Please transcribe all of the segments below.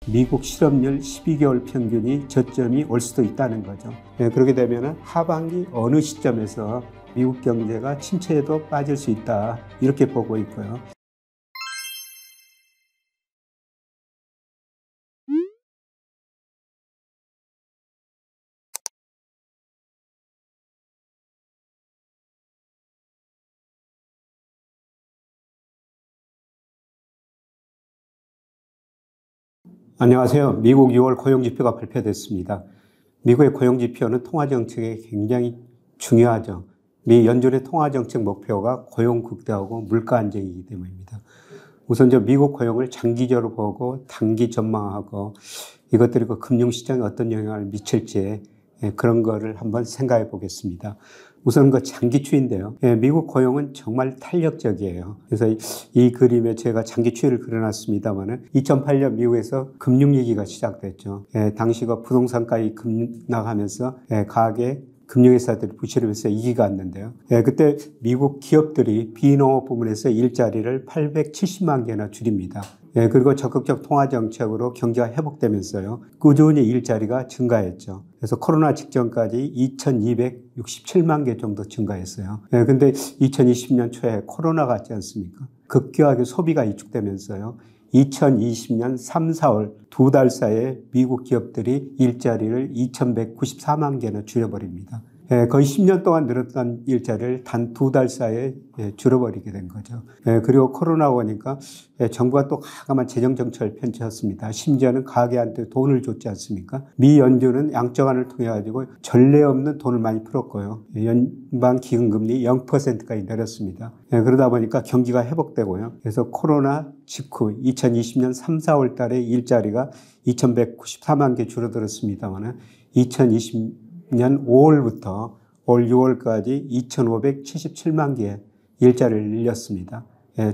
미국 실업률 12개월 평균이 저점이 올 수도 있다는 거죠. 그렇게 되면 하반기 어느 시점에서 미국 경제가 침체에도 빠질 수 있다, 이렇게 보고 있고요. 안녕하세요. 미국 6월 고용지표가 발표됐습니다. 미국의 고용지표는 통화정책에 굉장히 중요하죠. 미 연준의 통화정책 목표가 고용 극대화하고 물가 안정이기 때문입니다. 우선 미국 고용을 장기적으로 보고 단기 전망하고 이것들이 그 금융시장에 어떤 영향을 미칠지 그런 거를 한번 생각해 보겠습니다. 우선 그 장기추이인데요. 미국 고용은 정말 탄력적이에요. 그래서 이 그림에 제가 장기추이를 그려놨습니다만은 2008년 미국에서 금융위기가 시작됐죠. 당시 그 부동산가격이 급락하면서 가계 금융회사들이 부실을 해서 위기가 왔는데요. 그때 미국 기업들이 비농업 부문에서 일자리를 870만 개나 줄입니다. 그리고 적극적 통화정책으로 경제가 회복되면서요, 꾸준히 일자리가 증가했죠. 그래서 코로나 직전까지 2267만 개 정도 증가했어요. 근데 2020년 초에 코로나가 왔지 않습니까? 급격하게 소비가 위축되면서요, 2020년 3, 4월 두 달 사이에 미국 기업들이 일자리를 2194만 개나 줄여버립니다. 거의 10년 동안 늘었던 일자리를 단 두 달 사이에 줄여버리게 된 거죠. 그리고 코로나가 오니까 정부가 또 과감한 재정 정책을 펼쳤습니다. 심지어는 가계한테 돈을 줬지 않습니까? 미 연준은 양적완을 통해 가지고 전례 없는 돈을 많이 풀었고요. 연방 기금금리 0%까지 내렸습니다. 그러다 보니까 경기가 회복되고요. 그래서 코로나 직후 2020년 3, 4월 달에 일자리가 2194만 개 줄어들었습니다만 2020년 5월부터 올 6월까지 2577만 개의 일자리를 늘렸습니다.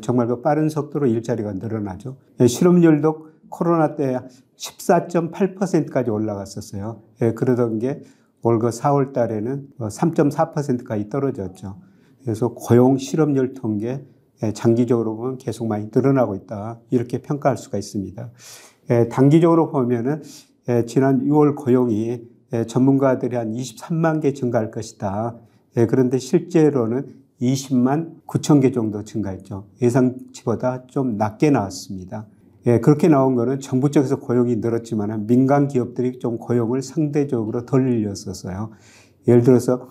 정말 그 빠른 속도로 일자리가 늘어나죠. 실업률도 코로나 때 14.8%까지 올라갔었어요. 그러던 게 올 그 4월 달에는 3.4%까지 떨어졌죠. 그래서 고용 실업률 통계 장기적으로 보면 계속 많이 늘어나고 있다, 이렇게 평가할 수가 있습니다. 단기적으로 보면은 지난 6월 고용이 전문가들이 한 23만 개 증가할 것이다. 그런데 실제로는 20만 9천 개 정도 증가했죠. 예상치보다 좀 낮게 나왔습니다. 그렇게 나온 거는 정부 쪽에서 고용이 늘었지만 민간 기업들이 좀 고용을 상대적으로 덜 늘렸었어요. 예를 들어서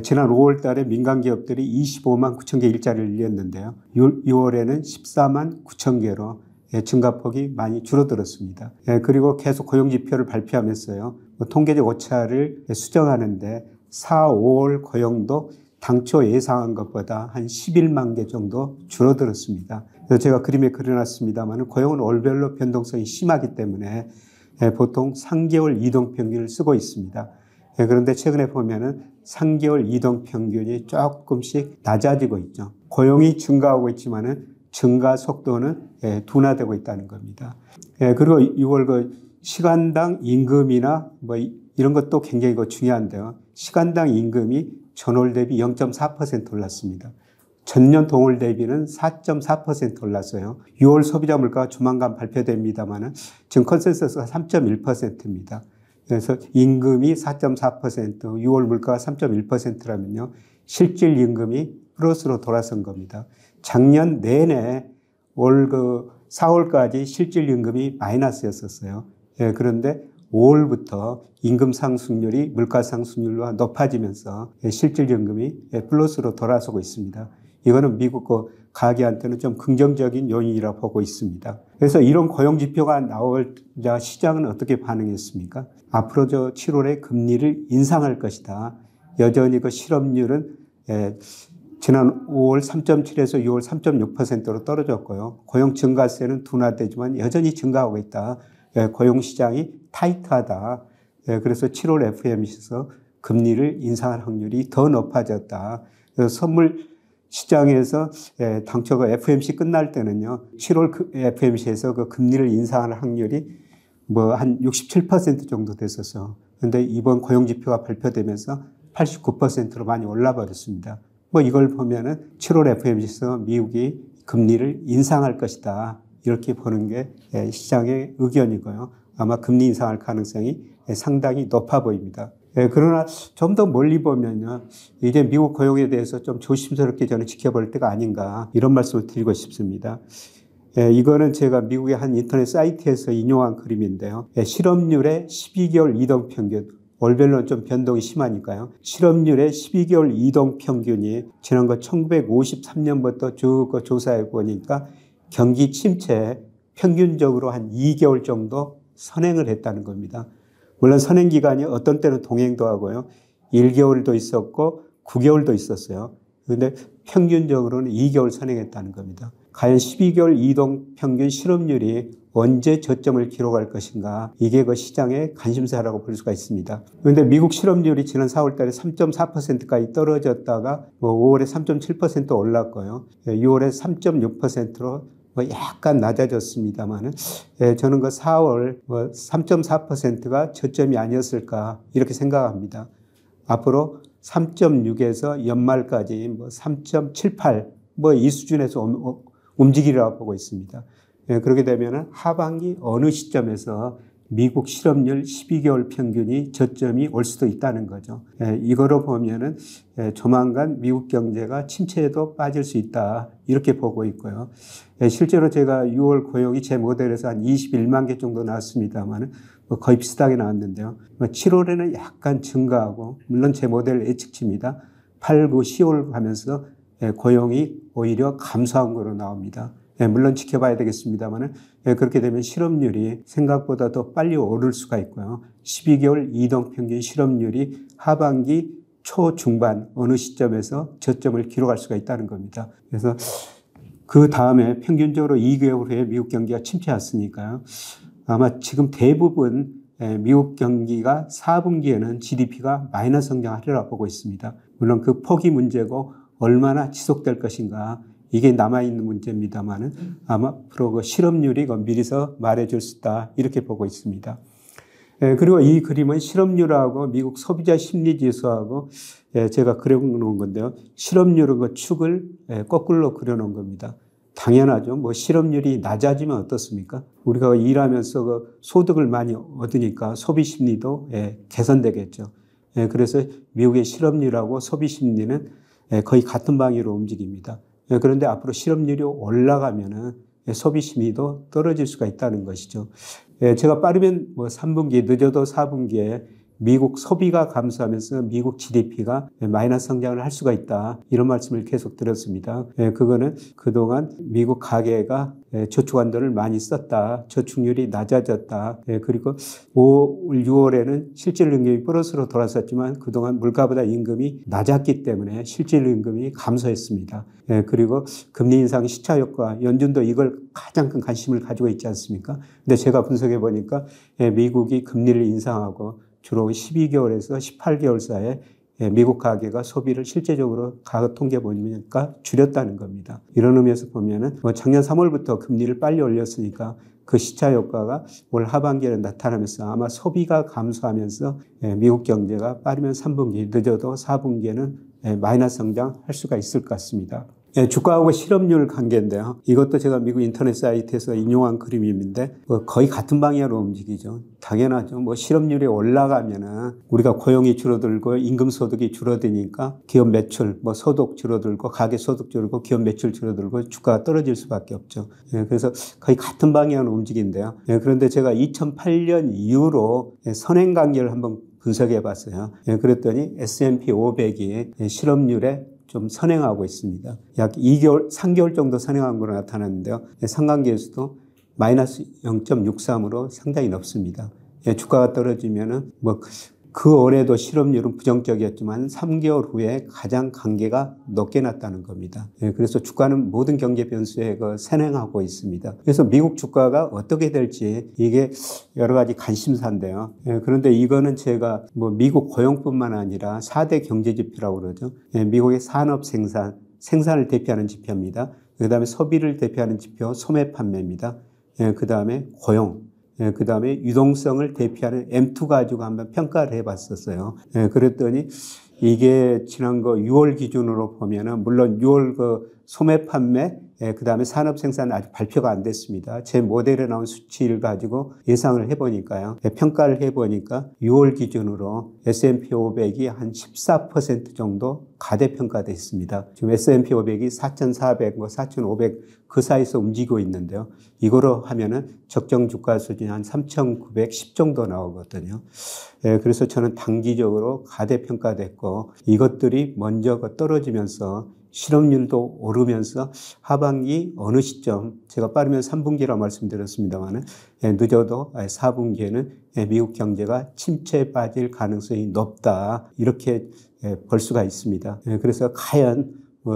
지난 5월 달에 민간 기업들이 25만 9천 개 일자리를 늘렸는데요. 6월에는 14만 9천 개로 증가폭이 많이 줄어들었습니다. 그리고 계속 고용지표를 발표하면서요, 통계적 오차를 수정하는데 4, 5월 고용도 당초 예상한 것보다 한 11만 개 정도 줄어들었습니다. 그래서 제가 그림에 그려놨습니다만 고용은 월별로 변동성이 심하기 때문에 보통 3개월 이동평균을 쓰고 있습니다. 그런데 최근에 보면은 3개월 이동평균이 조금씩 낮아지고 있죠. 고용이 증가하고 있지만은 증가 속도는 둔화되고 있다는 겁니다. 그리고 6월 그 시간당 임금이나 뭐 이런 것도 굉장히 중요한데요. 시간당 임금이 전월 대비 0.4% 올랐습니다. 전년 동월 대비는 4.4% 올랐어요. 6월 소비자 물가가 조만간 발표됩니다만은 지금 컨센서스가 3.1%입니다. 그래서 임금이 4.4%, 6월 물가가 3.1%라면요. 실질 임금이 플러스로 돌아선 겁니다. 작년 내내 올 4월까지 실질 임금이 마이너스였었어요. 그런데 5월부터 임금 상승률이 물가 상승률과 높아지면서 실질 임금이 플러스로 돌아서고 있습니다. 이거는 미국 가계한테는 좀 긍정적인 요인이라고 보고 있습니다. 그래서 이런 고용 지표가 나오자 시장은 어떻게 반응했습니까? 앞으로 7월에 금리를 인상할 것이다. 여전히 그 실업률은 지난 5월 3.7에서 6월 3.6%로 떨어졌고요. 고용 증가세는 둔화되지만 여전히 증가하고 있다. 고용시장이 타이트하다. 그래서 7월 FOMC에서 금리를 인상할 확률이 더 높아졌다. 선물 시장에서 당초 그 FOMC 끝날 때는요, 7월 FOMC에서 그 금리를 인상할 확률이 뭐 한 67% 정도 됐었어요. 그런데 이번 고용지표가 발표되면서 89%로 많이 올라 버렸습니다. 뭐 이걸 보면은 7월 FOMC에서 미국이 금리를 인상할 것이다, 이렇게 보는 게 시장의 의견이고요. 아마 금리 인상할 가능성이 상당히 높아 보입니다. 그러나 좀 더 멀리 보면요. 이제 미국 고용에 대해서 좀 조심스럽게 저는 지켜볼 때가 아닌가 이런 말씀을 드리고 싶습니다. 이거는 제가 미국의 한 인터넷 사이트에서 인용한 그림인데요. 실업률의 12개월 이동평균, 월별로는 좀 변동이 심하니까요. 실업률의 12개월 이동평균이 지난번 1953년부터 쭉 조사해 보니까 경기 침체에 평균적으로 한 2개월 정도 선행을 했다는 겁니다. 물론 선행 기간이 어떤 때는 동행도 하고요. 1개월도 있었고 9개월도 있었어요. 그런데 평균적으로는 2개월 선행했다는 겁니다. 과연 12개월 이동 평균 실업률이 언제 저점을 기록할 것인가? 이게 그 시장의 관심사라고 볼 수가 있습니다. 그런데 미국 실업률이 지난 4월 달에 3.4%까지 떨어졌다가 5월에 3.7% 올랐고요. 6월에 3.6%로 약간 낮아졌습니다만은 저는 그 4월 3.4%가 저점이 아니었을까 이렇게 생각합니다. 앞으로 3.6에서 연말까지 3.78 이 수준에서 움직이리라고 보고 있습니다. 그렇게 되면 하반기 어느 시점에서 미국 실업률 12개월 평균이 저점이 올 수도 있다는 거죠. 이거로 보면은 조만간 미국 경제가 침체에도 빠질 수 있다 이렇게 보고 있고요. 실제로 제가 6월 고용이 제 모델에서 한 21만 개 정도 나왔습니다만 거의 비슷하게 나왔는데요. 7월에는 약간 증가하고 물론 제 모델 예측치입니다. 8, 9, 10월 가면서 고용이 오히려 감소한 거로 나옵니다. 물론 지켜봐야 되겠습니다만 그렇게 되면 실업률이 생각보다 더 빨리 오를 수가 있고요. 12개월 이동평균 실업률이 하반기 초중반 어느 시점에서 저점을 기록할 수가 있다는 겁니다. 그래서 그 다음에 평균적으로 2개월 후에 미국 경기가 침체했으니까요. 아마 지금 대부분 미국 경기가 4분기에는 GDP가 마이너스 성장하리라고 보고 있습니다. 물론 그 폭이 문제고 얼마나 지속될 것인가 이게 남아있는 문제입니다만은 아마 앞으로 그 실업률이 미리서 말해줄 수 있다 이렇게 보고 있습니다. 그리고 이 그림은 실업률하고 미국 소비자 심리지수하고 제가 그려놓은 건데요. 실업률은 그 축을 거꾸로 그려놓은 겁니다. 당연하죠. 실업률이 낮아지면 어떻습니까? 우리가 일하면서 그 소득을 많이 얻으니까 소비 심리도 개선되겠죠. 그래서 미국의 실업률하고 소비 심리는 거의 같은 방향으로 움직입니다. 그런데 앞으로 실업률이 올라가면은 소비 심리도 떨어질 수가 있다는 것이죠. 제가 빠르면 3분기, 늦어도 4분기에 미국 소비가 감소하면서 미국 GDP가 마이너스 성장을 할 수가 있다. 이런 말씀을 계속 드렸습니다. 그거는 그동안 미국 가계가 저축한돈을 많이 썼다. 저축률이 낮아졌다. 그리고 5월, 6월에는 실질 임금이 플러스로 돌아섰지만 그동안 물가보다 임금이 낮았기 때문에 실질 임금이 감소했습니다. 그리고 금리 인상 시차 효과, 연준도 이걸 가장 큰 관심을 가지고 있지 않습니까? 근데 제가 분석해 보니까 미국이 금리를 인상하고 주로 12개월에서 18개월 사이에 미국 가계가 소비를 실제적으로 가격 통계 보니까 줄였다는 겁니다. 이런 의미에서 보면은 작년 3월부터 금리를 빨리 올렸으니까 그 시차 효과가 올 하반기에 나타나면서 아마 소비가 감소하면서 미국 경제가 빠르면 3분기, 늦어도 4분기에는 마이너스 성장할 수가 있을 것 같습니다. 주가하고 실업률 관계인데요. 이것도 제가 미국 인터넷 사이트에서 인용한 그림인데 거의 같은 방향으로 움직이죠. 당연하죠. 실업률이 올라가면은 우리가 고용이 줄어들고 임금 소득이 줄어드니까 기업 매출, 소득 줄어들고 가계 소득 줄어들고 기업 매출 줄어들고 주가가 떨어질 수밖에 없죠. 그래서 거의 같은 방향으로 움직인데요. 그런데 제가 2008년 이후로 선행 관계를 한번 분석해 봤어요. 그랬더니 S&P 500이 실업률에 좀 선행하고 있습니다. 약 2개월, 3개월 정도 선행한 거로 나타났는데요. 상관계수도 마이너스 0.63으로 상당히 높습니다. 주가가 떨어지면은 그 올해도 실업률은 부정적이었지만 3개월 후에 가장 관계가 높게 났다는 겁니다. 그래서 주가는 모든 경제 변수에 선행하고 있습니다. 그래서 미국 주가가 어떻게 될지 이게 여러 가지 관심사인데요. 그런데 이거는 제가 미국 고용뿐만 아니라 4대 경제 지표라고 그러죠. 미국의 산업 생산을 대표하는 지표입니다. 그 다음에 소비를 대표하는 지표, 소매 판매입니다. 그 다음에 고용. 그 다음에 유동성을 대표하는 M2 가지고 한번 평가를 해봤었어요. 그랬더니 이게 지난 6월 기준으로 보면은 물론 6월 소매 판매 그다음에 산업 생산 아직 발표가 안 됐습니다. 제 모델에 나온 수치를 가지고 예상을 해보니까요. 평가를 해보니까 6월 기준으로 S&P 500이 한 14% 정도 가대평가되어 있습니다. 지금 S&P 500이 4,400, 4,500 그 사이에서 움직이고 있는데요. 이거로 하면은 적정 주가 수준이 한 3,910 정도 나오거든요. 그래서 저는 단기적으로 가대평가됐고 이것들이 먼저 떨어지면서 실업률도 오르면서 하반기 어느 시점, 제가 빠르면 3분기라 말씀드렸습니다만 늦어도 4분기에는 미국 경제가 침체에 빠질 가능성이 높다. 이렇게 볼 수가 있습니다. 그래서 과연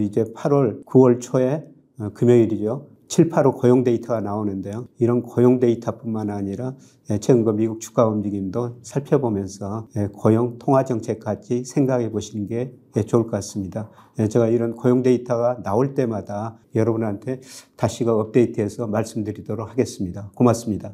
이제 8월, 9월 초에 금요일이죠. 7, 8월 고용 데이터가 나오는데요. 이런 고용 데이터뿐만 아니라 최근 미국 주가 움직임도 살펴보면서 고용 통화 정책까지 생각해 보시는 게 좋을 것 같습니다. 제가 이런 고용 데이터가 나올 때마다 여러분한테 다시가 업데이트해서 말씀드리도록 하겠습니다. 고맙습니다.